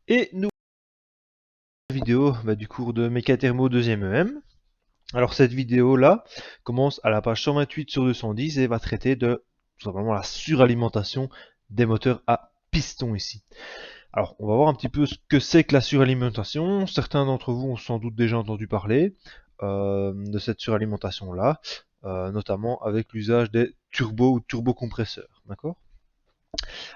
Et nous vidéo du cours de Mécathermo 2e EM. Alors cette vidéo là commence à la page 128 sur 210 et va traiter de tout simplement la suralimentation des moteurs à piston ici. Alors on va voir un petit peu ce que c'est que la suralimentation. Certains d'entre vous ont sans doute déjà entendu parler de cette suralimentation là, notamment avec l'usage des turbos ou turbocompresseurs. D'accord ?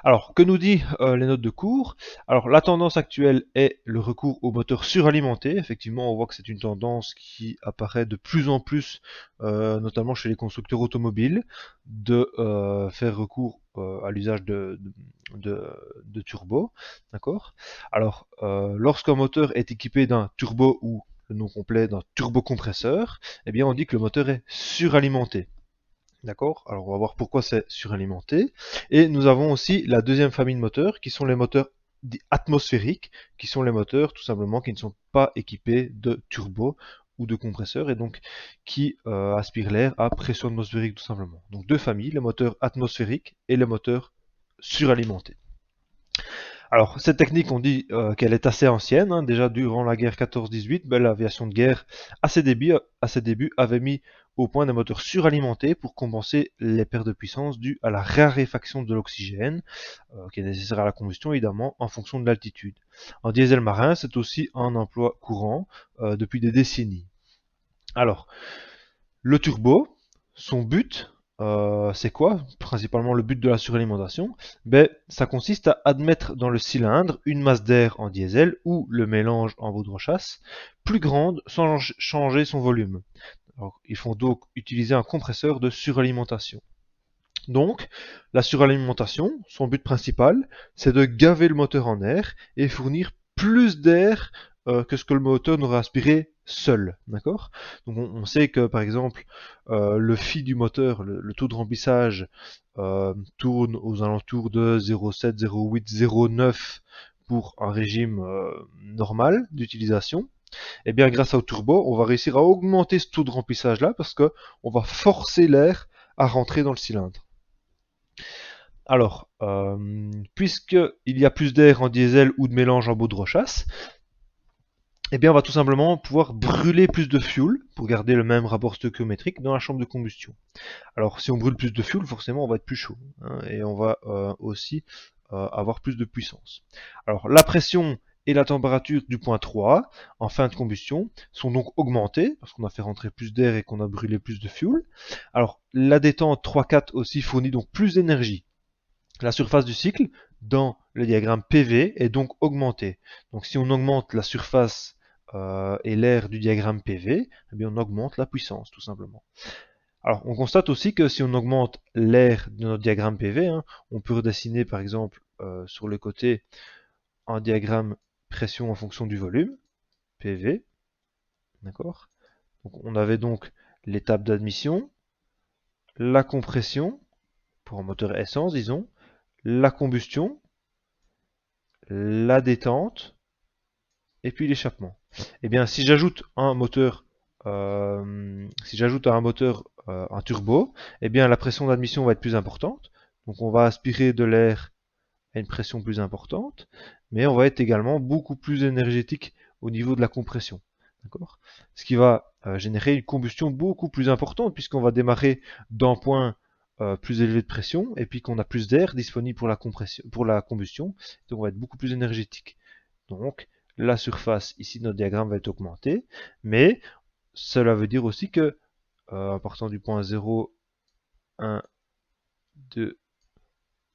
Alors, que nous dit les notes de cours? Alors, la tendance actuelle est le recours aux moteurs suralimentés. Effectivement, on voit que c'est une tendance qui apparaît de plus en plus, notamment chez les constructeurs automobiles, de faire recours à l'usage de turbo. D'accord? Alors, lorsqu'un moteur est équipé d'un turbo ou le nom complet d'un turbocompresseur, eh bien, on dit que le moteur est suralimenté. D'accord? Alors on va voir pourquoi c'est suralimenté. Et nous avons aussi la deuxième famille de moteurs qui sont les moteurs atmosphériques, qui sont les moteurs tout simplement qui ne sont pas équipés de turbo ou de compresseur et donc qui aspirent l'air à pression atmosphérique tout simplement. Donc deux familles, les moteurs atmosphériques et les moteurs suralimentés. Alors, cette technique, on dit qu'elle est assez ancienne. Hein. Déjà durant la guerre 14-18, l'aviation de guerre, à ses débuts, avait mis au point des moteurs suralimentés pour compenser les pertes de puissance dues à la raréfaction de l'oxygène, qui est nécessaire à la combustion, évidemment, en fonction de l'altitude. En diesel marin, c'est aussi un emploi courant depuis des décennies. Alors, le turbo, son but, c'est quoi? Principalement le but de la suralimentation, ça consiste à admettre dans le cylindre une masse d'air en diesel ou le mélange en baudrochasse plus grande sans changer son volume. Alors, ils font donc utiliser un compresseur de suralimentation. Donc, la suralimentation, son but principal, c'est de gaver le moteur en air et fournir plus d'air que ce que le moteur n'aurait aspiré seul. D'accord? Donc, on sait que, par exemple, le phi du moteur, le taux de remplissage, tourne aux alentours de 0,7, 0,8, 0,9 pour un régime normal d'utilisation. Et bien, grâce au turbo, on va réussir à augmenter ce taux de remplissage-là parce que on va forcer l'air à rentrer dans le cylindre. Alors, puisqu'il y a plus d'air en diesel ou de mélange en baudrochasse, eh bien on va tout simplement pouvoir brûler plus de fuel pour garder le même rapport stoichiométrique dans la chambre de combustion. Alors si on brûle plus de fuel, forcément on va être plus chaud, hein, et on va aussi avoir plus de puissance. Alors la pression et la température du point 3 en fin de combustion sont donc augmentées parce qu'on a fait rentrer plus d'air et qu'on a brûlé plus de fuel. Alors la détente 3-4 aussi fournit donc plus d'énergie. La surface du cycle dans le diagramme PV est donc augmentée. Donc si on augmente la surface et l'air du diagramme PV, eh bien on augmente la puissance tout simplement. Alors on constate aussi que si on augmente l'air de notre diagramme PV, hein, on peut redessiner par exemple sur le côté un diagramme pression en fonction du volume, PV, d'accord. Donc on avait donc l'étape d'admission, la compression, pour un moteur essence disons, la combustion, la détente, et puis l'échappement. Et bien si j'ajoute un moteur un turbo, eh bien la pression d'admission va être plus importante. Donc on va aspirer de l'air à une pression plus importante, mais on va être également beaucoup plus énergétique au niveau de la compression. D'accord? Ce qui va générer une combustion beaucoup plus importante puisqu'on va démarrer d'un point plus élevé de pression et puis qu'on a plus d'air disponible pour la combustion, donc on va être beaucoup plus énergétique. Donc la surface ici de notre diagramme va être augmentée, mais cela veut dire aussi que en partant du point 0, 1, 2,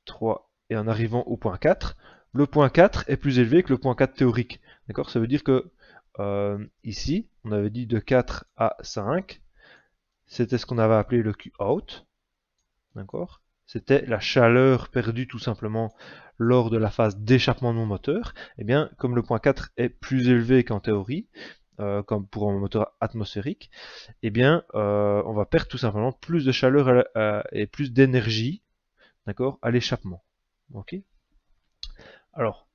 3 et en arrivant au point 4, le point 4 est plus élevé que le point 4 théorique. D'accord? Ça veut dire que ici, on avait dit de 4 à 5, c'était ce qu'on avait appelé le Q-out. D'accord? C'était la chaleur perdue tout simplement lors de la phase d'échappement de mon moteur. Et bien, comme le point 4 est plus élevé qu'en théorie, comme pour un moteur atmosphérique, eh bien, on va perdre tout simplement plus de chaleur et plus d'énergie, d'accord, à l'échappement. Ok. Alors,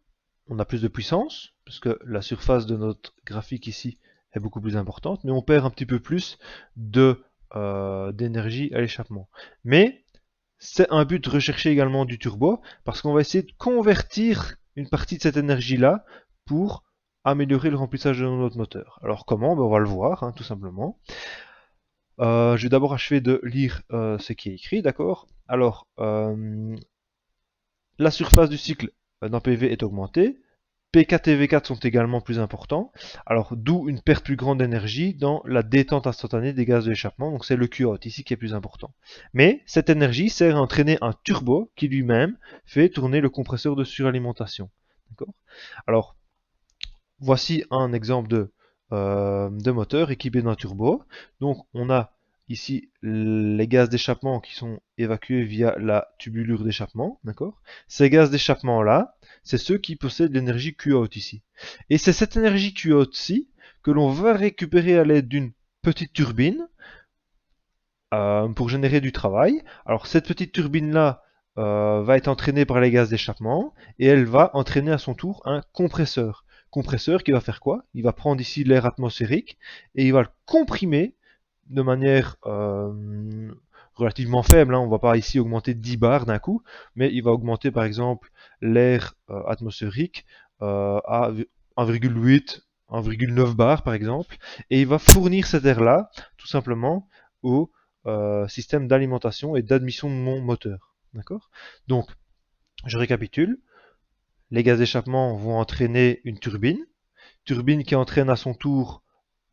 on a plus de puissance, parce que la surface de notre graphique ici est beaucoup plus importante, mais on perd un petit peu plus d'énergie à l'échappement. Mais c'est un but recherché également du turbo, parce qu'on va essayer de convertir une partie de cette énergie-là pour améliorer le remplissage de notre moteur. Alors comment? On va le voir, hein, tout simplement. Je vais d'abord achever de lire ce qui est écrit, d'accord? Alors, la surface du cycle d'un PV est augmentée. P4 et V4 sont également plus importants, alors d'où une perte plus grande d'énergie dans la détente instantanée des gaz de l'échappement, donc c'est le Q-out ici qui est plus important. Mais cette énergie sert à entraîner un turbo qui lui-même fait tourner le compresseur de suralimentation. Alors, voici un exemple de moteur équipé d'un turbo. Donc on a ici les gaz d'échappement qui sont évacués via la tubulure d'échappement, d'accord? Ces gaz d'échappement là, c'est ceux qui possèdent l'énergie Q-out ici. Et c'est cette énergie Q-out ici que l'on va récupérer à l'aide d'une petite turbine pour générer du travail. Alors cette petite turbine là va être entraînée par les gaz d'échappement et elle va entraîner à son tour un compresseur. Compresseur qui va faire quoi? Il va prendre ici l'air atmosphérique et il va le comprimer de manière relativement faible, hein. On ne va pas ici augmenter 10 bars d'un coup, mais il va augmenter par exemple l'air atmosphérique à 1,8, 1,9 bars par exemple, et il va fournir cet air-là tout simplement au système d'alimentation et d'admission de mon moteur. D'accord? Donc, je récapitule. Les gaz d'échappement vont entraîner une turbine, turbine qui entraîne à son tour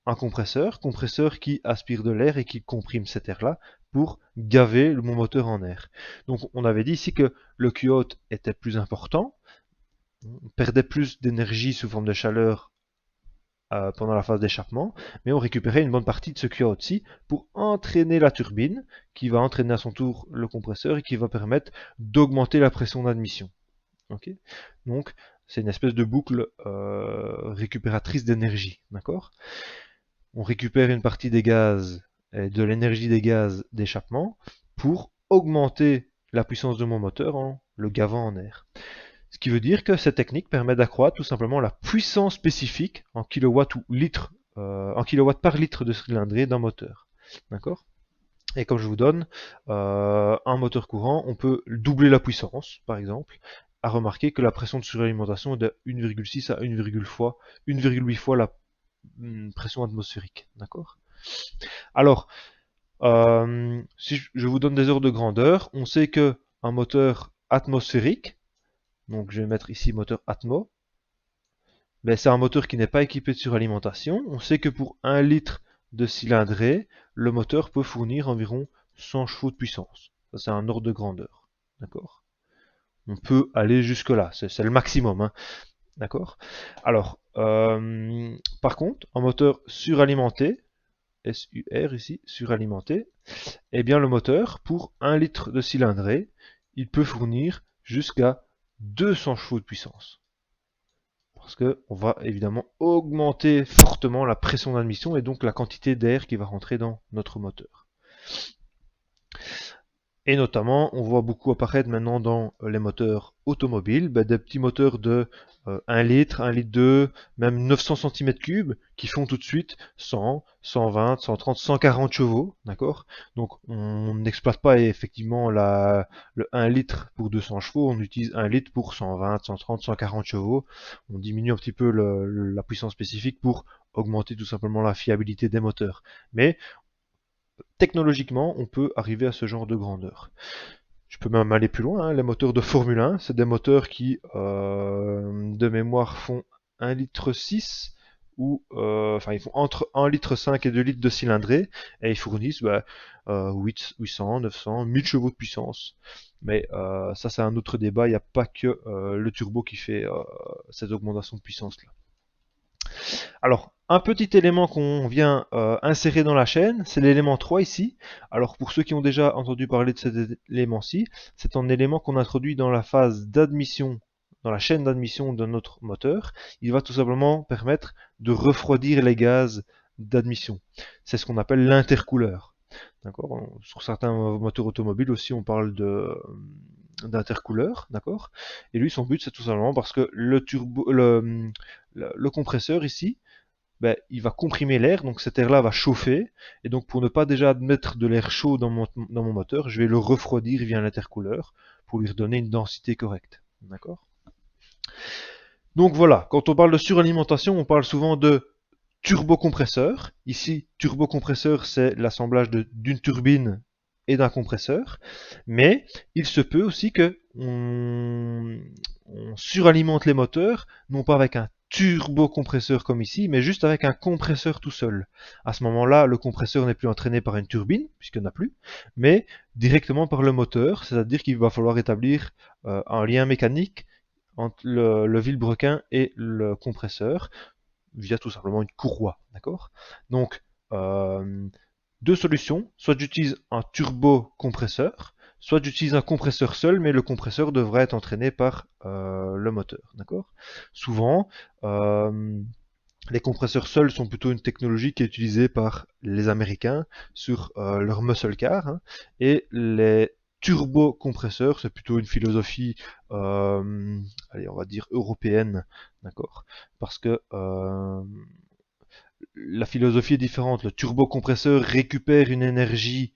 un compresseur, compresseur qui aspire de l'air et qui comprime cet air-là pour gaver mon moteur en air. Donc on avait dit ici que le Q-out était plus important, on perdait plus d'énergie sous forme de chaleur pendant la phase d'échappement, mais on récupérait une bonne partie de ce Q-out-ci pour entraîner la turbine, qui va entraîner à son tour le compresseur et qui va permettre d'augmenter la pression d'admission. Okay, donc c'est une espèce de boucle récupératrice d'énergie, d'accord? On récupère une partie des gaz et de l'énergie des gaz d'échappement pour augmenter la puissance de mon moteur en le gavant en air. Ce qui veut dire que cette technique permet d'accroître tout simplement la puissance spécifique en kilowatts ou litres, en kilowatts par litre de cylindrée d'un moteur. D'accord? Et comme je vous donne un moteur courant, on peut doubler la puissance, par exemple, à remarquer que la pression de suralimentation est de 1,6 à 1,8 fois la pression atmosphérique. D'accord? Alors, si je vous donne des ordres de grandeur, on sait que un moteur atmosphérique, donc je vais mettre ici moteur Atmo, ben c'est un moteur qui n'est pas équipé de suralimentation. On sait que pour 1 litre de cylindrée, le moteur peut fournir environ 100 chevaux de puissance. Ça, c'est un ordre de grandeur. D'accord? On peut aller jusque là, c'est le maximum. Hein. D'accord? Alors, par contre, un moteur suralimenté, SUR ici, suralimenté, eh bien le moteur, pour 1 litre de cylindrée, il peut fournir jusqu'à 200 chevaux de puissance. Parce qu'on va évidemment augmenter fortement la pression d'admission et donc la quantité d'air qui va rentrer dans notre moteur. Et notamment, on voit beaucoup apparaître maintenant dans les moteurs automobiles, des petits moteurs de 1 litre, 1 litre 2, même 900 cm3 qui font tout de suite 100, 120, 130, 140 chevaux, d'accord? Donc on n'exploite pas effectivement le 1 litre pour 200 chevaux, on utilise 1 litre pour 120, 130, 140 chevaux. On diminue un petit peu la puissance spécifique pour augmenter tout simplement la fiabilité des moteurs. Mais technologiquement, on peut arriver à ce genre de grandeur. Je peux même aller plus loin, hein. Les moteurs de Formule 1, c'est des moteurs qui, de mémoire, font 1 litre 6 ou enfin ils font entre 1 litre 5 et 2 litres de cylindrée et ils fournissent 800, 900, 1000 chevaux de puissance. Mais ça c'est un autre débat, il n'y a pas que le turbo qui fait cette augmentation de puissance là. Alors, un petit élément qu'on vient insérer dans la chaîne, c'est l'élément 3 ici. Alors, pour ceux qui ont déjà entendu parler de cet élément-ci, c'est un élément qu'on introduit dans la phase d'admission, dans la chaîne d'admission de notre moteur. Il va tout simplement permettre de refroidir les gaz d'admission. C'est ce qu'on appelle l'intercooleur. D'accord. Sur certains moteurs automobiles aussi, on parle d'intercooleur, d'accord. Et lui, son but, c'est tout simplement parce que le compresseur ici, ben, il va comprimer l'air, donc cet air-là va chauffer, et donc pour ne pas déjà admettre de l'air chaud dans mon moteur, je vais le refroidir via l'intercooleur pour lui redonner une densité correcte. D'accord? Donc voilà, quand on parle de suralimentation, on parle souvent de turbocompresseur. Ici, turbocompresseur, c'est l'assemblage d'une turbine et d'un compresseur. Mais il se peut aussi que on suralimente les moteurs, non pas avec un turbocompresseur comme ici, mais juste avec un compresseur tout seul. À ce moment-là, le compresseur n'est plus entraîné par une turbine, puisqu'il n'y en a plus, mais directement par le moteur, c'est-à-dire qu'il va falloir établir un lien mécanique entre le vilebrequin et le compresseur via tout simplement une courroie, d'accord? Donc, deux solutions, soit j'utilise un turbo-compresseur, soit j'utilise un compresseur seul, mais le compresseur devrait être entraîné par le moteur, d'accord? Souvent, les compresseurs seuls sont plutôt une technologie qui est utilisée par les Américains sur leur muscle car, hein, et les turbocompresseurs, c'est plutôt une philosophie, allez, on va dire européenne, d'accord? Parce que la philosophie est différente. Le turbocompresseur récupère une énergie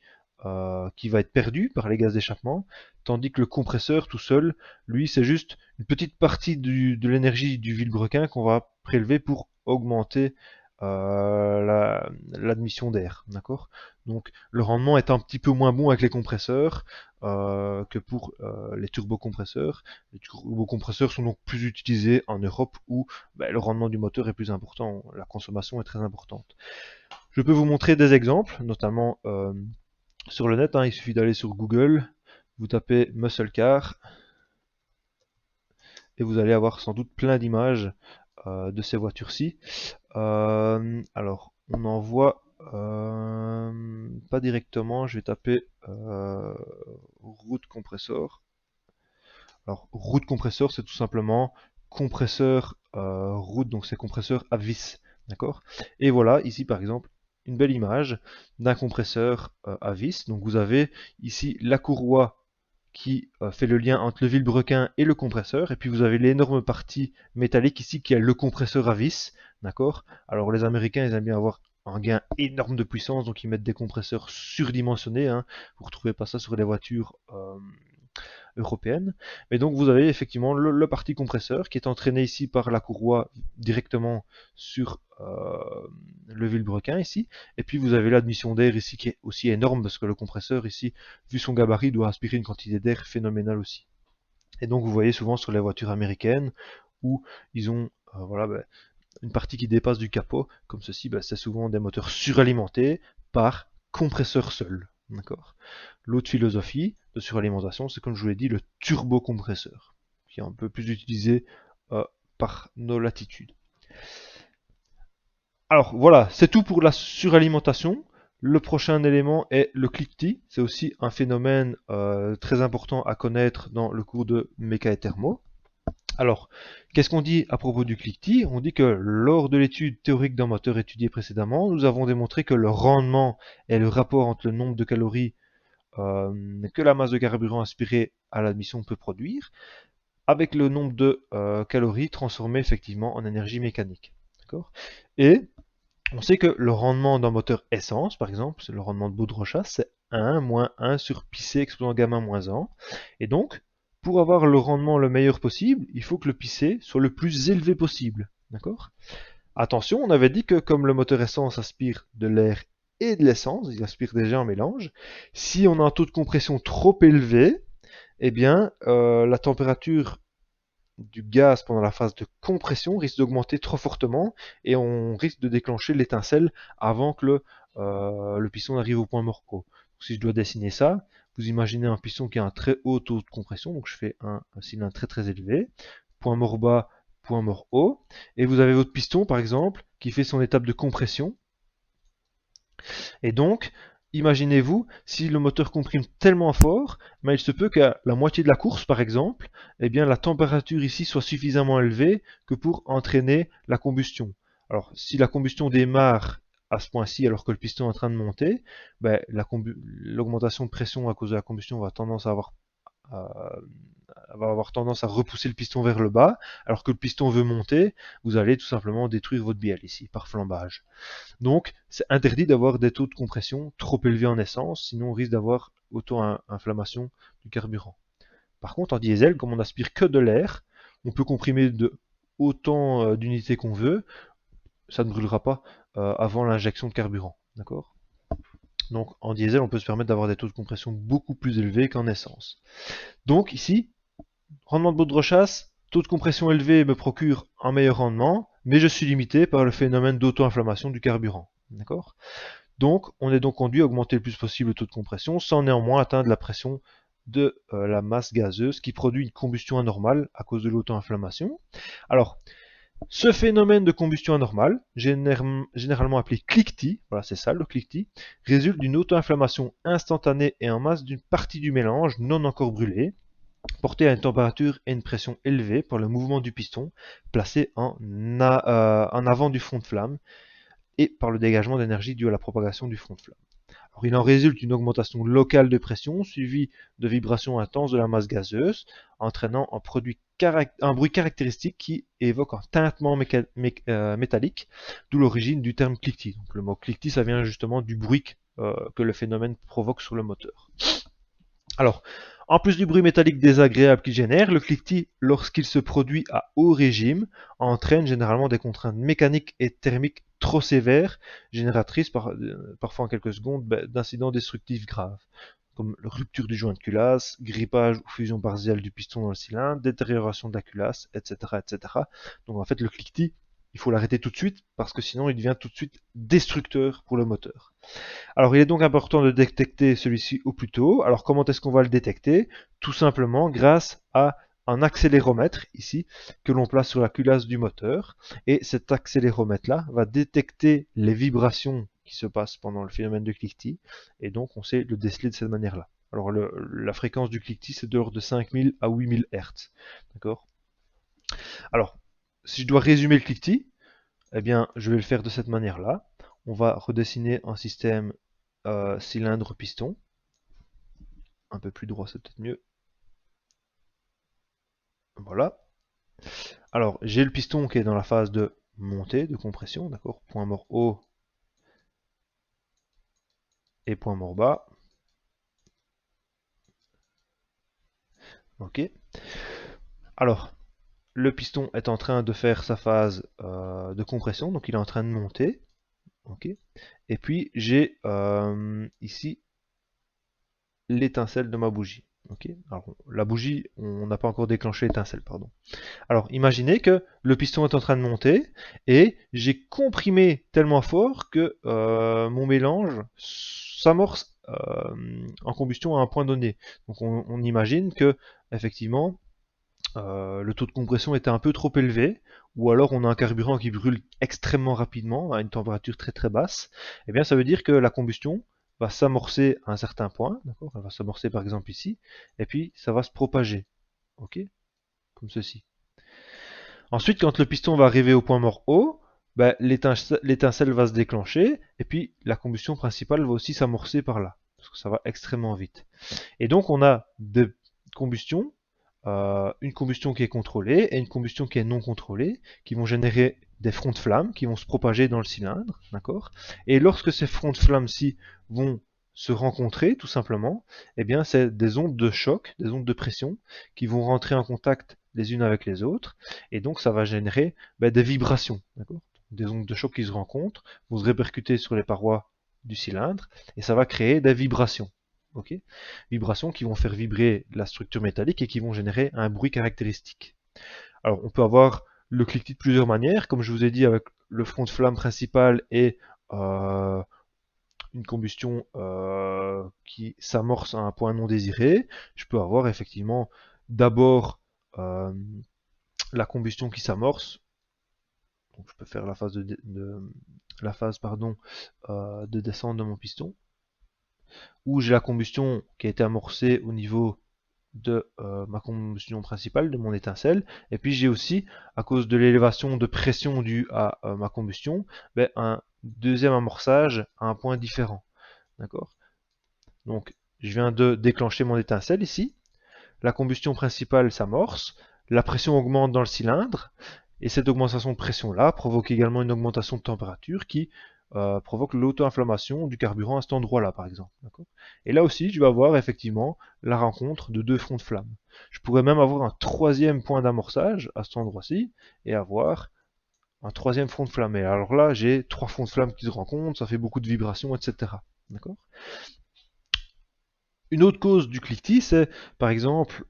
qui va être perdue par les gaz d'échappement, tandis que le compresseur tout seul, lui, c'est juste une petite partie de l'énergie du vilebrequin qu'on va prélever pour augmenter l'admission d'air, d'accord? Donc le rendement est un petit peu moins bon avec les compresseurs que pour les turbocompresseurs. Les turbocompresseurs sont donc plus utilisés en Europe où le rendement du moteur est plus important, la consommation est très importante. Je peux vous montrer des exemples, notamment sur le net, hein, il suffit d'aller sur Google, vous tapez muscle car et vous allez avoir sans doute plein d'images de ces voitures-ci. Alors, on en voit pas directement, je vais taper route compressor. Alors, route compressor, c'est tout simplement compresseur route, donc c'est compresseur à vis, d'accord? Et voilà, ici par exemple, une belle image d'un compresseur à vis. Donc vous avez ici la courroie qui fait le lien entre le vilebrequin et le compresseur, et puis vous avez l'énorme partie métallique ici qui est le compresseur à vis, d'accord? Alors les Américains, ils aiment bien avoir un gain énorme de puissance, donc ils mettent des compresseurs surdimensionnés, hein. Vous ne retrouvez pas ça sur les voitures européenne. Mais donc vous avez effectivement le parti compresseur qui est entraîné ici par la courroie directement sur le vilebrequin ici. Et puis vous avez l'admission d'air ici qui est aussi énorme parce que le compresseur ici, vu son gabarit, doit aspirer une quantité d'air phénoménale aussi. Et donc vous voyez souvent sur les voitures américaines où ils ont une partie qui dépasse du capot, comme ceci, c'est souvent des moteurs suralimentés par compresseur seul. D'accord. L'autre philosophie de suralimentation, c'est comme je vous l'ai dit, le turbocompresseur, qui est un peu plus utilisé par nos latitudes. Alors voilà, c'est tout pour la suralimentation. Le prochain élément est le cliquetis. C'est aussi un phénomène très important à connaître dans le cours de méca et thermo. Alors, qu'est-ce qu'on dit à propos du cliquetis? On dit que lors de l'étude théorique d'un moteur étudié précédemment, nous avons démontré que le rendement et le rapport entre le nombre de calories que la masse de carburant aspirée à l'admission peut produire, avec le nombre de calories transformées effectivement en énergie mécanique. Et on sait que le rendement d'un moteur essence, par exemple, c'est le rendement de Baudrochat, c'est 1 moins 1 sur πc exposant gamma moins 1. Et donc, pour avoir le rendement le meilleur possible, il faut que le πc soit le plus élevé possible. D'accord? Attention, on avait dit que comme le moteur essence aspire de l'air et de l'essence, il aspire déjà un mélange, si on a un taux de compression trop élevé, eh bien, la température du gaz pendant la phase de compression risque d'augmenter trop fortement et on risque de déclencher l'étincelle avant que le piston n'arrive au point mort haut. Si je dois dessiner ça, vous imaginez un piston qui a un très haut taux de compression, donc je fais un cylindre très très élevé, point mort bas, point mort haut, et vous avez votre piston par exemple qui fait son étape de compression, et donc imaginez-vous, si le moteur comprime tellement fort, il se peut qu'à la moitié de la course, par exemple, eh bien, la température ici soit suffisamment élevée que pour entraîner la combustion. Alors, si la combustion démarre à ce point-ci alors que le piston est en train de monter, l'augmentation de pression à cause de la combustion va avoir tendance à repousser le piston vers le bas, alors que le piston veut monter, vous allez tout simplement détruire votre bielle ici, par flambage. Donc, c'est interdit d'avoir des taux de compression trop élevés en essence, sinon on risque d'avoir auto-inflammation du carburant. Par contre, en diesel, comme on n'aspire que de l'air, on peut comprimer de autant d'unités qu'on veut, ça ne brûlera pas avant l'injection de carburant. D'accord? Donc en diesel, on peut se permettre d'avoir des taux de compression beaucoup plus élevés qu'en essence. Donc ici, rendement de baudre de chasse, taux de compression élevé me procure un meilleur rendement, mais je suis limité par le phénomène d'auto-inflammation du carburant. D'accord? Donc on est donc conduit à augmenter le plus possible le taux de compression sans néanmoins atteindre la pression de la masse gazeuse qui produit une combustion anormale à cause de l'auto-inflammation. Alors, ce phénomène de combustion anormale, généralement appelé cliquetis, voilà c'est ça le cliquetis, résulte d'une auto-inflammation instantanée et en masse d'une partie du mélange non encore brûlée, portée à une température et une pression élevée par le mouvement du piston, placé en avant du front de flamme, et par le dégagement d'énergie due à la propagation du front de flamme. Alors, il en résulte une augmentation locale de pression suivie de vibrations intenses de la masse gazeuse, entraînant un bruit caractéristique qui évoque un tintement métallique, d'où l'origine du terme cliquetis. Donc, le mot cliquetis, ça vient justement du bruit que le phénomène provoque sur le moteur. Alors, en plus du bruit métallique désagréable qu'il génère, le cliquetis, lorsqu'il se produit à haut régime, entraîne généralement des contraintes mécaniques et thermiques trop sévères, génératrices parfois en quelques secondes d'incidents destructifs graves, comme la rupture du joint de culasse, grippage ou fusion partielle du piston dans le cylindre, détérioration de la culasse, etc., etc. Donc en fait, le cliquetis, il faut l'arrêter tout de suite, parce que sinon il devient tout de suite destructeur pour le moteur. Alors il est donc important de détecter celui-ci au plus tôt. Alors comment est-ce qu'on va le détecter? Tout simplement grâce à un accéléromètre ici que l'on place sur la culasse du moteur, et cet accéléromètre là va détecter les vibrations qui se passent pendant le phénomène de cliquetis, et donc on sait le déceler de cette manière là. Alors la fréquence du cliquetis c'est de l'ordre de 5000 à 8000 Hz. D'accord? Alors si je dois résumer le cliquetis, eh bien je vais le faire de cette manière là. On va redessiner un système cylindre-piston. Un peu plus droit, c'est peut-être mieux. Voilà. Alors, j'ai le piston qui est dans la phase de montée, de compression, d'accord? Point mort haut et point mort bas. Ok. Alors, le piston est en train de faire sa phase de compression, donc il est en train de monter. Ok. Et puis, j'ai ici l'étincelle de ma bougie. Okay. Alors, la bougie, on n'a pas encore déclenché l'étincelle, pardon. Alors, imaginez que le piston est en train de monter et j'ai comprimé tellement fort que mon mélange s'amorce en combustion à un point donné. Donc, on imagine que effectivement le taux de compression était un peu trop élevé, ou alors on a un carburant qui brûle extrêmement rapidement à une température très très basse. Eh bien, ça veut dire que la combustion va s'amorcer à un certain point, d'accord? Elle va s'amorcer par exemple ici, et puis ça va se propager, ok? Comme ceci. Ensuite, quand le piston va arriver au point mort haut, ben, l'étincelle va se déclencher, et puis la combustion principale va aussi s'amorcer par là, parce que ça va extrêmement vite. Et donc on a deux combustions, une combustion qui est contrôlée et une combustion qui est non contrôlée, qui vont générer des fronts de flammes qui vont se propager dans le cylindre, d'accord? Et lorsque ces fronts de flammes-ci vont se rencontrer, tout simplement, eh bien, c'est des ondes de choc, des ondes de pression, qui vont rentrer en contact les unes avec les autres, et donc ça va générer des vibrations, d'accord? Des ondes de choc qui se rencontrent, vont se répercuter sur les parois du cylindre, et ça va créer des vibrations. Okay, vibrations qui vont faire vibrer la structure métallique et qui vont générer un bruit caractéristique. Alors on peut avoir le cliquetis de plusieurs manières, comme je vous ai dit avec le front de flamme principal et une combustion qui s'amorce à un point non désiré. Je peux avoir effectivement d'abord la combustion qui s'amorce. Donc je peux faire la phase de descente de mon piston, où j'ai la combustion qui a été amorcée au niveau de ma combustion principale, de mon étincelle, et puis j'ai aussi, à cause de l'élévation de pression due à ma combustion, un deuxième amorçage à un point différent. D'accord? Donc je viens de déclencher mon étincelle ici, la combustion principale s'amorce, la pression augmente dans le cylindre, et cette augmentation de pression là provoque également une augmentation de température qui provoque l'auto-inflammation du carburant à cet endroit-là, par exemple. Et là aussi, je vais avoir effectivement la rencontre de deux fronts de flamme. Je pourrais même avoir un troisième point d'amorçage à cet endroit-ci et avoir un troisième front de flamme. Et alors là, j'ai trois fronts de flamme qui se rencontrent, ça fait beaucoup de vibrations, etc. D'accord ? Une autre cause du cliquetis, c'est par exemple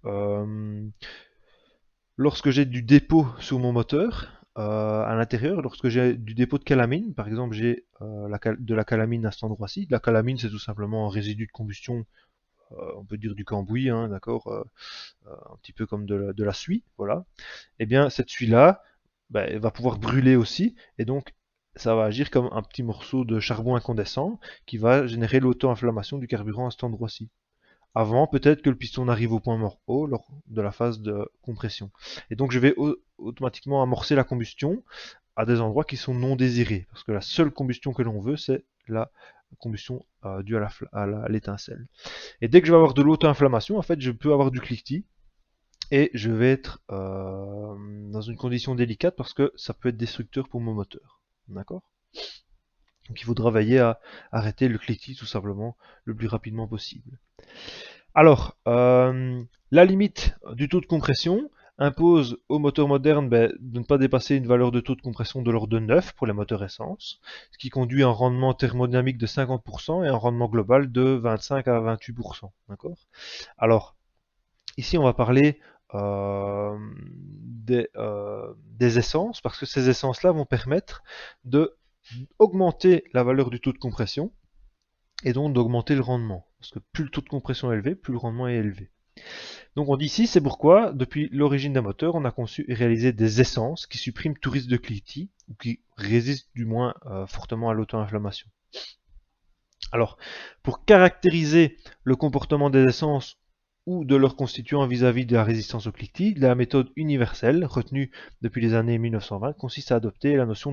lorsque j'ai du dépôt sur mon moteur à l'intérieur, lorsque j'ai du dépôt de calamine, par exemple j'ai de la calamine à cet endroit-ci. La calamine, c'est tout simplement un résidu de combustion, on peut dire du cambouis, hein, d'accord, un petit peu comme de la suie, voilà. Et bien cette suie-là, elle va pouvoir brûler aussi, et donc ça va agir comme un petit morceau de charbon incandescent qui va générer l'auto-inflammation du carburant à cet endroit-ci. Avant peut-être que le piston n'arrive au point mort haut lors de la phase de compression. Et donc je vais automatiquement amorcer la combustion à des endroits qui sont non désirés, parce que la seule combustion que l'on veut, c'est la combustion due à l'étincelle. Et dès que je vais avoir de l'auto-inflammation, en fait, je peux avoir du cliquetis, et je vais être dans une condition délicate parce que ça peut être destructeur pour mon moteur. D'accord ? Donc il faudra veiller à arrêter le cliquetis tout simplement le plus rapidement possible. Alors, la limite du taux de compression impose aux moteurs modernes de ne pas dépasser une valeur de taux de compression de l'ordre de 9 pour les moteurs essence, ce qui conduit à un rendement thermodynamique de 50% et un rendement global de 25 à 28%. D'accord ? Alors, ici on va parler des essences, parce que ces essences-là vont permettre de augmenter la valeur du taux de compression et donc d'augmenter le rendement. Parce que plus le taux de compression est élevé, plus le rendement est élevé. Donc on dit ici, c'est pourquoi, depuis l'origine d'un moteur, on a conçu et réalisé des essences qui suppriment tout risque de cliquetis, ou qui résistent du moins fortement à l'auto-inflammation. Alors, pour caractériser le comportement des essences ou de leurs constituants vis-à-vis de la résistance au cliquetis, la méthode universelle, retenue depuis les années 1920, consiste à adopter la notion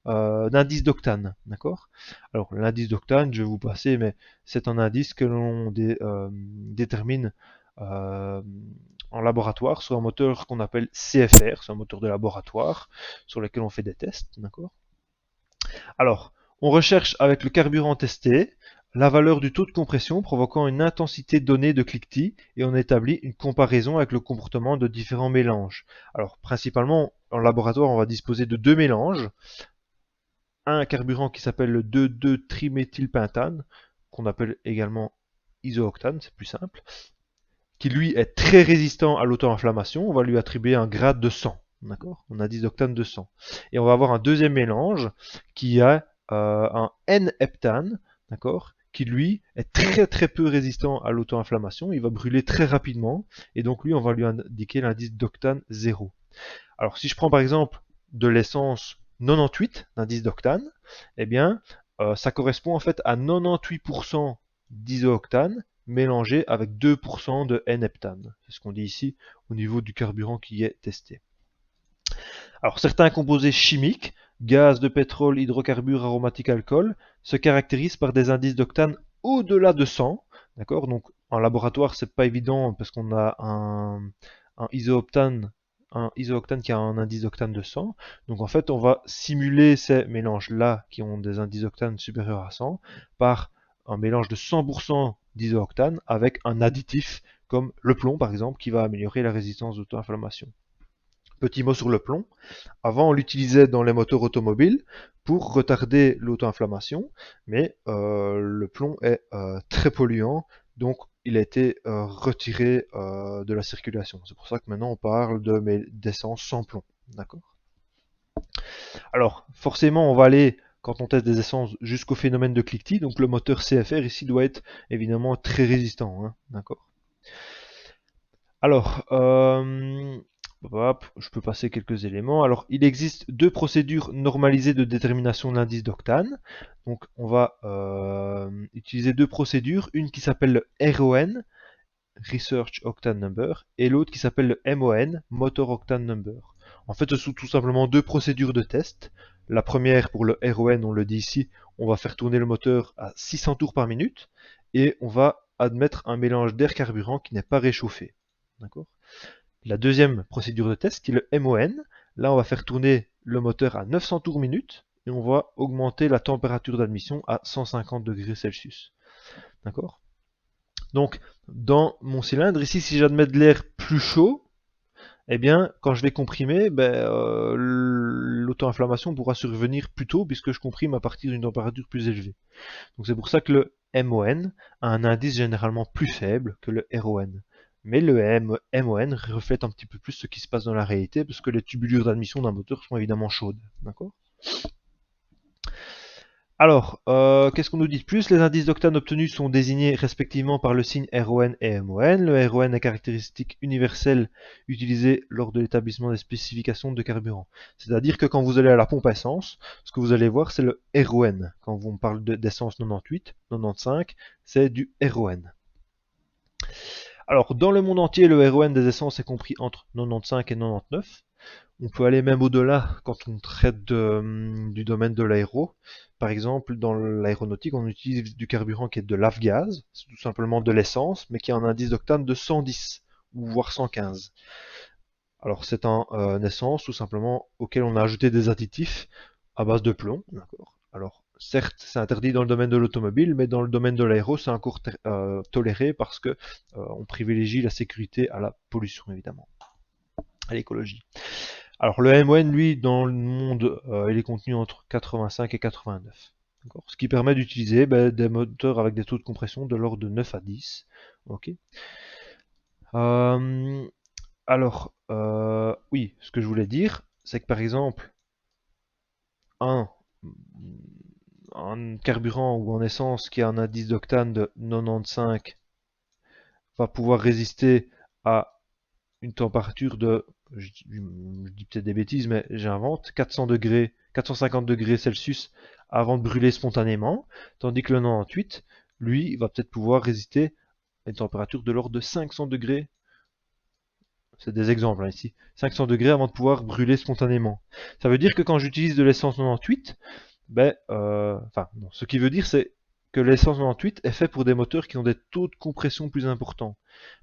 d'indice d'octane. D'accord ? Alors, l'indice d'octane, je vais vous passer, mais c'est un indice que l'on détermine en laboratoire sur un moteur qu'on appelle CFR, c'est un moteur de laboratoire sur lequel on fait des tests. D'accord ? Alors, on recherche avec le carburant testé la valeur du taux de compression provoquant une intensité donnée de cliquetis et on établit une comparaison avec le comportement de différents mélanges. Alors, principalement, en laboratoire, on va disposer de deux mélanges. Un carburant qui s'appelle le 2,2-triméthylpentane, qu'on appelle également isooctane, c'est plus simple, qui lui est très résistant à l'auto-inflammation. On va lui attribuer un grade de 100. D'accord ? On a 10 octane de 100. Et on va avoir un deuxième mélange qui a un N-heptane, d'accord, qui lui est très peu résistant à l'auto-inflammation. Il va brûler très rapidement et donc lui on va lui indiquer l'indice d'octane 0. Alors si je prends par exemple de l'essence 98 d'indice d'octane, eh bien ça correspond en fait à 98% d'isooctane mélangé avec 2% de N-heptane. C'est ce qu'on dit ici au niveau du carburant qui est testé. Alors certains composés chimiques, gaz de pétrole, hydrocarbures, aromatiques, alcool, se caractérisent par des indices d'octane au-delà de 100. D'accord ? Donc en laboratoire, c'est pas évident parce qu'on a un isooctane qui a un indice d'octane de 100. Donc en fait, on va simuler ces mélanges-là qui ont des indices d'octane supérieurs à 100 par un mélange de 100% d'isooctane avec un additif comme le plomb par exemple qui va améliorer la résistance d'auto-inflammation. Petit mot sur le plomb. Avant, on l'utilisait dans les moteurs automobiles pour retarder l'auto-inflammation, mais le plomb est très polluant, donc il a été retiré de la circulation. C'est pour ça que maintenant on parle d'essence sans plomb. D'accord ? Alors, forcément, on va aller, quand on teste des essences, jusqu'au phénomène de cliquetis, donc le moteur CFR ici doit être évidemment très résistant. Hein, d'accord ? Alors, hop, je peux passer quelques éléments. Alors, il existe deux procédures normalisées de détermination de l'indice d'octane. Donc, on va utiliser deux procédures. Une qui s'appelle le RON, Research Octane Number, et l'autre qui s'appelle le MON, Motor Octane Number. En fait, ce sont tout simplement deux procédures de test. La première, pour le RON, on le dit ici, on va faire tourner le moteur à 600 tours par minute, et on va admettre un mélange d'air carburant qui n'est pas réchauffé. D'accord ? La deuxième procédure de test, qui est le MON, là on va faire tourner le moteur à 900 tours minute et on va augmenter la température d'admission à 150 degrés Celsius. D'accord? Donc, dans mon cylindre, ici, si j'admets de l'air plus chaud, eh bien, quand je vais comprimer, l'auto-inflammation pourra survenir plus tôt puisque je comprime à partir d'une température plus élevée. Donc c'est pour ça que le MON a un indice généralement plus faible que le RON. Mais le MON reflète un petit peu plus ce qui se passe dans la réalité parce que les tubulures d'admission d'un moteur sont évidemment chaudes. D'accord ? Alors, qu'est-ce qu'on nous dit de plus? Les indices d'octane obtenus sont désignés respectivement par le signe RON et MON. Le RON est caractéristique universelle utilisée lors de l'établissement des spécifications de carburant. C'est-à-dire que quand vous allez à la pompe à essence, ce que vous allez voir, c'est le RON. Quand on parle d'essence 98, 95, c'est du RON. Alors, dans le monde entier, le RON des essences est compris entre 95 et 99. On peut aller même au-delà quand on traite du domaine de l'aéro. Par exemple, dans l'aéronautique, on utilise du carburant qui est de l'avgaz, c'est tout simplement de l'essence, mais qui a un indice d'octane de 110 ou voire 115. Alors c'est un essence tout simplement auquel on a ajouté des additifs à base de plomb. D'accord. Alors certes, c'est interdit dans le domaine de l'automobile, mais dans le domaine de l'aéro, c'est encore toléré parce que on privilégie la sécurité à la pollution évidemment, à l'écologie. Alors le MON, lui, dans le monde, il est contenu entre 85 et 89. Ce qui permet d'utiliser des moteurs avec des taux de compression de l'ordre de 9 à 10. Ok. Alors, oui, ce que je voulais dire, c'est que par exemple, un, un carburant ou en essence qui a un indice d'octane de 95 va pouvoir résister à une température de, je dis peut-être des bêtises, mais j'invente, 400 degrés, 450 degrés Celsius avant de brûler spontanément, tandis que le 98, lui, va peut-être pouvoir résister à une température de l'ordre de 500 degrés. C'est des exemples hein, ici. 500 degrés avant de pouvoir brûler spontanément. Ça veut dire que quand j'utilise de l'essence 98, ce qui veut dire c'est que l'essence 98 est fait pour des moteurs qui ont des taux de compression plus importants.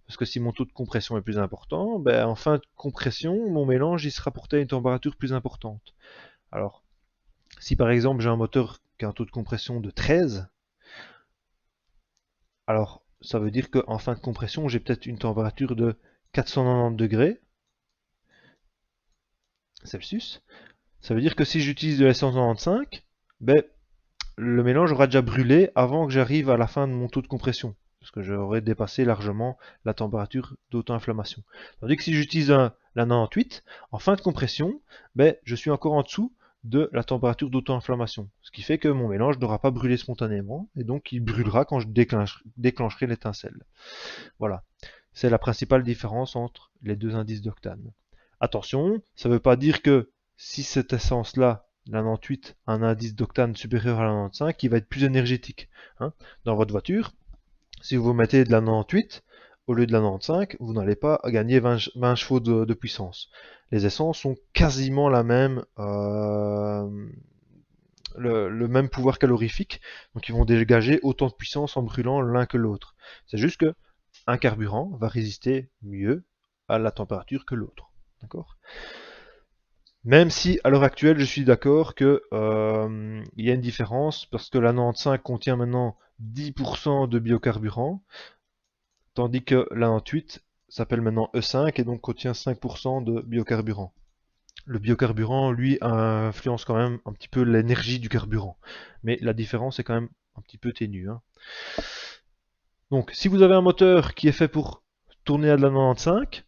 Parce que si mon taux de compression est plus important, en fin de compression, mon mélange il sera porté à une température plus importante. Alors, si par exemple j'ai un moteur qui a un taux de compression de 13, alors ça veut dire qu'en fin de compression, j'ai peut-être une température de 490 degrés Celsius. Ça veut dire que si j'utilise de l'essence 95, le mélange aura déjà brûlé avant que j'arrive à la fin de mon taux de compression, parce que j'aurais dépassé largement la température d'auto-inflammation. Tandis que si j'utilise la 98, en fin de compression, je suis encore en dessous de la température d'auto-inflammation, ce qui fait que mon mélange n'aura pas brûlé spontanément, et donc il brûlera quand je déclencherai l'étincelle. Voilà, c'est la principale différence entre les deux indices d'octane. Attention, ça ne veut pas dire que si cette essence-là, la 98, a un indice d'octane supérieur à la 95, il va être plus énergétique. Hein. Dans votre voiture, si vous mettez de la 98 au lieu de la 95, vous n'allez pas gagner 20 chevaux de puissance. Les essences sont quasiment la même, le même pouvoir calorifique, donc ils vont dégager autant de puissance en brûlant l'un que l'autre. C'est juste que un carburant va résister mieux à la température que l'autre. D'accord ? Même si, à l'heure actuelle, je suis d'accord que il y a une différence, parce que la 95 contient maintenant 10% de biocarburant, tandis que la 98 s'appelle maintenant E5 et donc contient 5% de biocarburant. Le biocarburant, lui, influence quand même un petit peu l'énergie du carburant. Mais la différence est quand même un petit peu ténue. Hein. Donc, si vous avez un moteur qui est fait pour tourner à de la 95,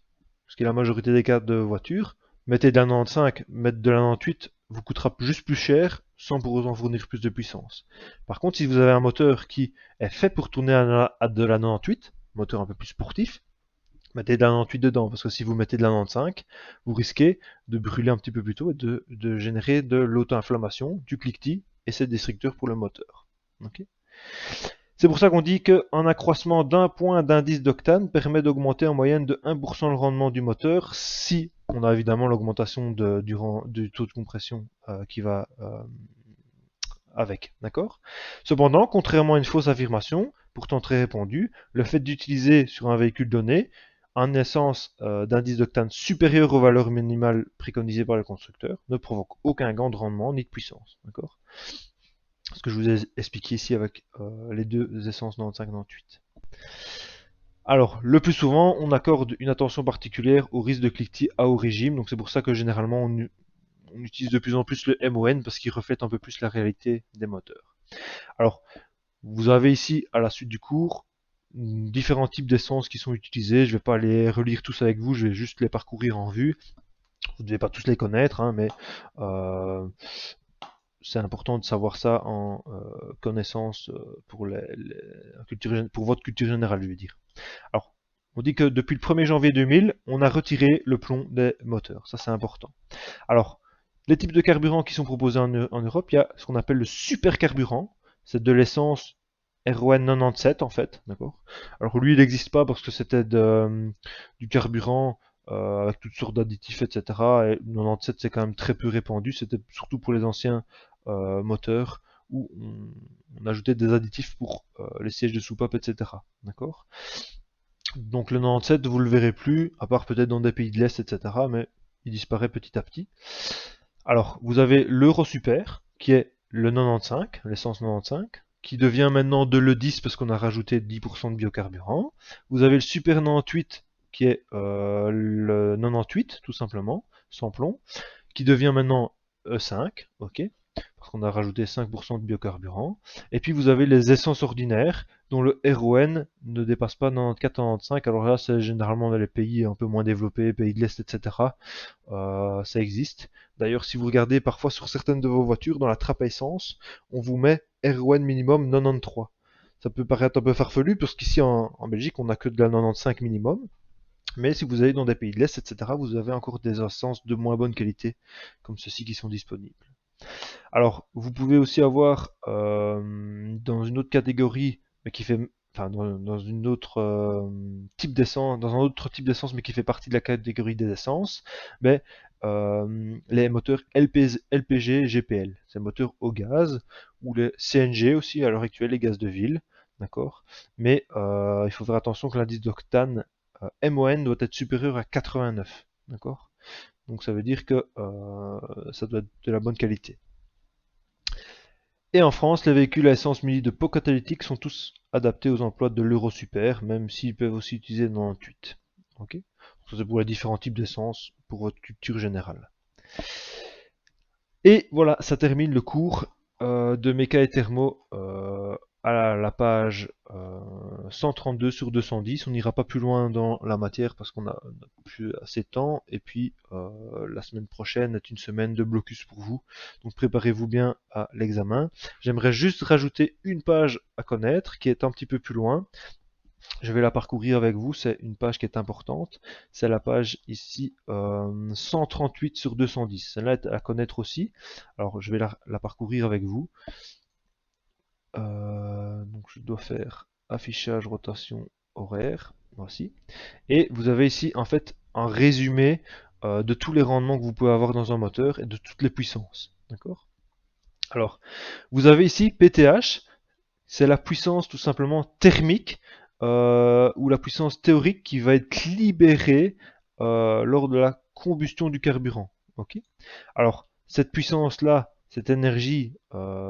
ce qui est la majorité des cas de voitures, mettez de la 95, mettre de la 98 vous coûtera juste plus cher sans pour autant fournir plus de puissance. Par contre, si vous avez un moteur qui est fait pour tourner à de la 98, moteur un peu plus sportif, mettez de la 98 dedans, parce que si vous mettez de la 95, vous risquez de brûler un petit peu plus tôt et de générer de l'auto-inflammation, du cliquetis, et c'est destructeur pour le moteur. Okay. C'est pour ça qu'on dit qu'un accroissement d'un point d'indice d'octane permet d'augmenter en moyenne de 1% le rendement du moteur si on a évidemment l'augmentation du taux de compression qui va avec. D'accord ? Cependant, contrairement à une fausse affirmation, pourtant très répandue, le fait d'utiliser sur un véhicule donné en essence d'indice d'octane supérieur aux valeurs minimales préconisées par le constructeur ne provoque aucun gain de rendement ni de puissance. D'accord? Ce que je vous ai expliqué ici avec les deux essences 95-98. Alors, le plus souvent, on accorde une attention particulière au risque de cliquetis à haut régime, donc c'est pour ça que généralement on utilise de plus en plus le MON parce qu'il reflète un peu plus la réalité des moteurs. Alors, vous avez ici, à la suite du cours, différents types d'essences qui sont utilisées. Je ne vais pas les relire tous avec vous, je vais juste les parcourir en vue. Vous ne devez pas tous les connaître, hein, mais c'est important de savoir ça en connaissance pour votre culture générale, je veux dire. Alors, on dit que depuis le 1er janvier 2000, on a retiré le plomb des moteurs. Ça, c'est important. Alors, les types de carburants qui sont proposés en Europe, il y a ce qu'on appelle le supercarburant. C'est de l'essence RON 97 en fait, d'accord. Alors lui, il n'existe pas parce que c'était du carburant avec toutes sortes d'additifs, etc. Et 97, c'est quand même très peu répandu. C'était surtout pour les anciens moteurs où on ajoutait des additifs pour les sièges de soupape, etc. D'accord. Donc le 97, vous le verrez plus, à part peut-être dans des pays de l'Est, etc. Mais il disparaît petit à petit. Alors, vous avez l'Euro Super, qui est le 95, l'essence 95, qui devient maintenant de l'E10 parce qu'on a rajouté 10% de biocarburant. Vous avez le Super 98, qui est le 98, tout simplement, sans plomb, qui devient maintenant E5, ok, parce qu'on a rajouté 5% de biocarburant. Et puis vous avez les essences ordinaires, dont le RON ne dépasse pas 94-95. Alors là, c'est généralement dans les pays un peu moins développés, pays de l'Est, etc. Ça existe. D'ailleurs, si vous regardez parfois sur certaines de vos voitures, dans la trappe à essence, on vous met RON minimum 93. Ça peut paraître un peu farfelu, parce qu'ici en Belgique, on n'a que de la 95 minimum. Mais si vous allez dans des pays de l'Est, etc., vous avez encore des essences de moins bonne qualité, comme ceux-ci qui sont disponibles. Alors, vous pouvez aussi avoir dans une autre catégorie, mais qui fait, enfin dans une autre type d'essence, dans un autre type d'essence, mais qui fait partie de la catégorie des essences, mais les moteurs LPG, GPL, c'est moteurs au gaz, ou les CNG aussi à l'heure actuelle, les gaz de ville, d'accord. Mais il faut faire attention que l'indice d'octane MON doit être supérieur à 89, d'accord. Donc ça veut dire que ça doit être de la bonne qualité. Et en France, les véhicules à essence munis de pots catalytiques sont tous adaptés aux emplois de l'Euro Super, même s'ils peuvent aussi utiliser le 98. Okay, ça c'est pour les différents types d'essence, pour votre culture générale. Et voilà, ça termine le cours de méca et thermo à la page 132 sur 210. On n'ira pas plus loin dans la matière parce qu'on a plus assez de temps. Et puis la semaine prochaine est une semaine de blocus pour vous. Donc préparez-vous bien à l'examen. J'aimerais juste rajouter une page à connaître qui est un petit peu plus loin. Je vais la parcourir avec vous, c'est une page qui est importante. C'est la page ici 138 sur 210. Celle-là est à connaître aussi. Alors je vais la parcourir avec vous. Donc je dois faire affichage, rotation, horaire. Voici. Et vous avez ici en fait un résumé de tous les rendements que vous pouvez avoir dans un moteur et de toutes les puissances. D'accord? Alors, vous avez ici PTH, c'est la puissance tout simplement thermique ou la puissance théorique qui va être libérée lors de la combustion du carburant. Okay, alors, cette puissance-là, cette énergie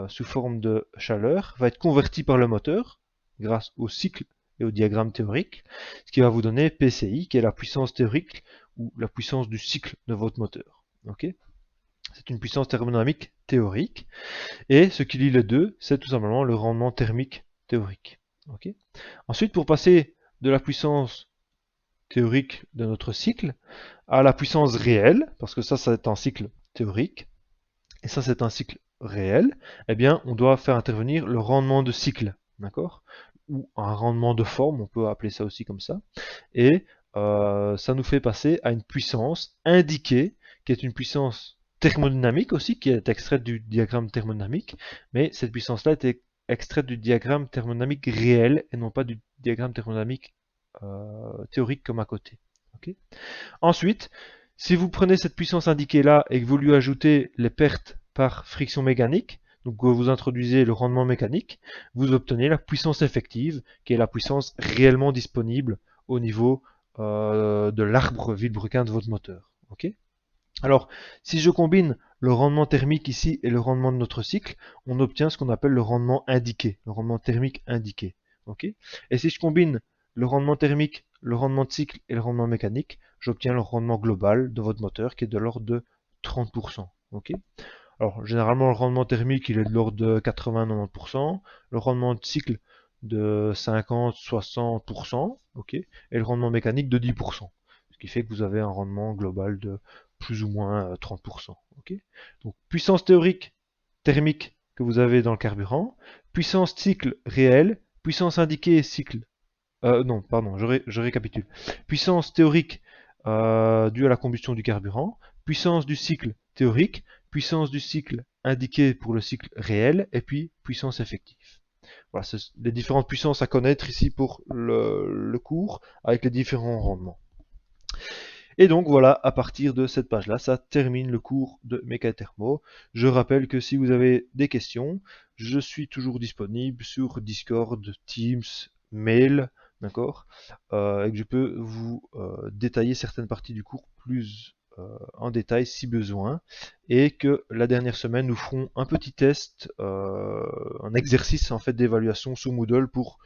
sous forme de chaleur, va être convertie par le moteur grâce au cycle et au diagramme théorique, ce qui va vous donner PCI, qui est la puissance théorique ou la puissance du cycle de votre moteur. Okay, c'est une puissance thermodynamique théorique. Et ce qui lie les deux, c'est tout simplement le rendement thermique théorique. Okay, ensuite, pour passer de la puissance théorique de notre cycle à la puissance réelle, parce que ça c'est un cycle théorique, et ça c'est un cycle réel, eh bien on doit faire intervenir le rendement de cycle, d'accord, ou un rendement de forme, on peut appeler ça aussi comme ça, et ça nous fait passer à une puissance indiquée, qui est une puissance thermodynamique aussi, qui est extraite du diagramme thermodynamique, mais cette puissance-là est extraite du diagramme thermodynamique réel, et non pas du diagramme thermodynamique théorique comme à côté. Okay, ensuite, si vous prenez cette puissance indiquée là et que vous lui ajoutez les pertes par friction mécanique, donc vous introduisez le rendement mécanique, vous obtenez la puissance effective, qui est la puissance réellement disponible au niveau de l'arbre Villebrequin de votre moteur. Ok. Alors, si je combine le rendement thermique ici et le rendement de notre cycle, on obtient ce qu'on appelle le rendement indiqué, le rendement thermique indiqué. Ok. Et si je combine le rendement thermique, le rendement de cycle et le rendement mécanique, j'obtiens le rendement global de votre moteur qui est de l'ordre de 30%. Ok. Alors, généralement, le rendement thermique, il est de l'ordre de 80-90%, le rendement de cycle de 50-60%, ok, et le rendement mécanique de 10%. Ce qui fait que vous avez un rendement global de plus ou moins 30%. Ok. Donc, puissance théorique thermique que vous avez dans le carburant, puissance cycle réelle, puissance indiquée cycle. Non, pardon, je récapitule. Puissance théorique due à la combustion du carburant, puissance du cycle théorique, puissance du cycle indiquée pour le cycle réel, et puis puissance effective. Voilà, c'est les différentes puissances à connaître ici pour le cours, avec les différents rendements. Et donc voilà, à partir de cette page-là, ça termine le cours de Mécathermo. Je rappelle que si vous avez des questions, je suis toujours disponible sur Discord, Teams, mail, d'accord, et que je peux vous détailler certaines parties du cours plus en détail si besoin, et que la dernière semaine nous ferons un petit test, un exercice en fait d'évaluation sous Moodle pour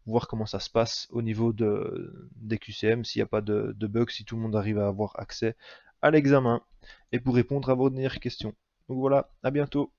voir comment ça se passe au niveau des QCM, s'il n'y a pas de bugs, si tout le monde arrive à avoir accès à l'examen, et pour répondre à vos dernières questions. Donc voilà, à bientôt.